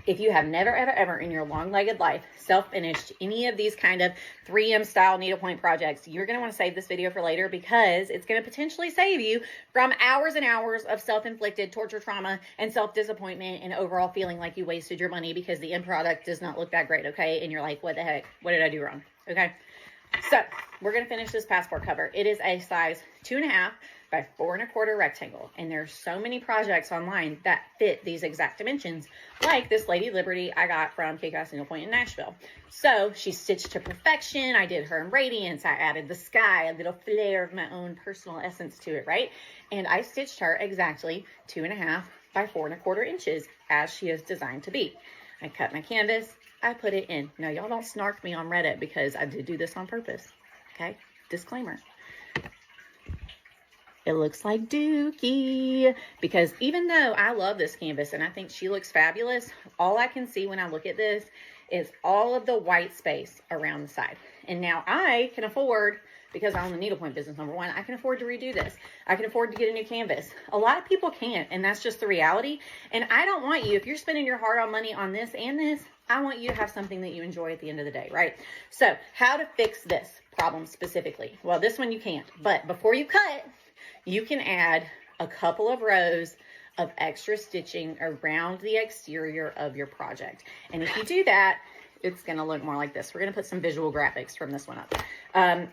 if you have never, ever, ever in your long-legged life self-finished any of these kind of 3M style needlepoint projects, you're going to want to save this video for later, because it's going to potentially save you from hours and hours of self-inflicted torture, trauma, and self-disappointment, and overall feeling like you wasted your money because the end product does not look that great, okay? And you're like, what the heck? What did I do wrong? Okay. So we're going to finish this passport cover. It is a size 2.5 by 4 1/4 rectangle. And there's so many projects online that fit these exact dimensions, like this Lady Liberty I got from Kick-Ass Needlepoint in Nashville. So she stitched to perfection. I did her in radiance. I added the sky, a little flair of my own personal essence to it, right? And I stitched her exactly 2.5 by 4 1/4 inches as she is designed to be. I cut my canvas. I put it in. Now, y'all don't snark me on Reddit, because I did do this on purpose. Okay? Disclaimer. It looks like Dookie, because even though I love this canvas and I think she looks fabulous, all I can see when I look at this is all of the white space around the side. And now I can afford, because I own the needlepoint business, number one, I can afford to redo this. I can afford to get a new canvas. A lot of people can't, and that's just the reality. And I don't want you, if you're spending your hard-earned money on this and this, I want you to have something that you enjoy at the end of the day, right? So how to fix this problem specifically? Well, this one you can't, but before you cut, you can add a couple of rows of extra stitching around the exterior of your project. And if you do that, it's going to look more like this. We're going to put some visual graphics from this one up.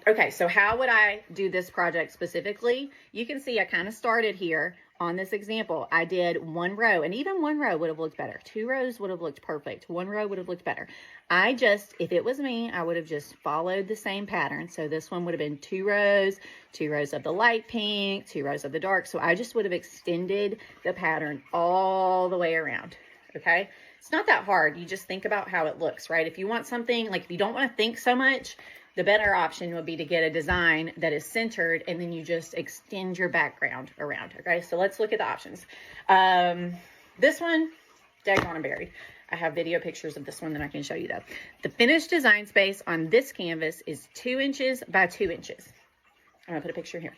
Okay, so how would I do this project specifically? You can see I kind of started here on this example. I did 1 row, and even 1 row would have looked better. 2 rows would have looked perfect. 1 row would have looked better. If it was me, I would have just followed the same pattern. So this one would have been 2 rows, 2 rows of the light pink, 2 rows of the dark. So I just would have extended the pattern all the way around. Okay. It's not that hard. You just think about how it looks, right? If you want something, like if you don't want to think so much, the better option would be to get a design that is centered, and then you just extend your background around. Okay, so let's look at the options. This one, daggone and buried. I have video pictures of this one that I can show you though. The finished design space on this canvas is 2 inches by 2 inches. I'm gonna put a picture here.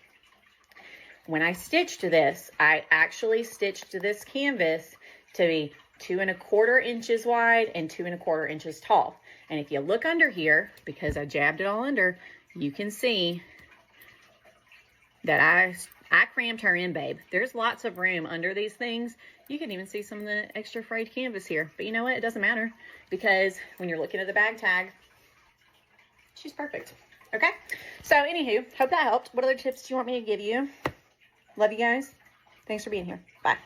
When I stitched this, I actually stitched this canvas to be 2 1/4 inches wide and 2 1/4 inches tall. And if you look under here, because I jabbed it all under, you can see that I crammed her in, babe. There's lots of room under these things. You can even see some of the extra frayed canvas here. But you know what? It doesn't matter, because when you're looking at the bag tag, she's perfect. Okay? So anywho, hope that helped. What other tips do you want me to give you? Love you guys. Thanks for being here. Bye.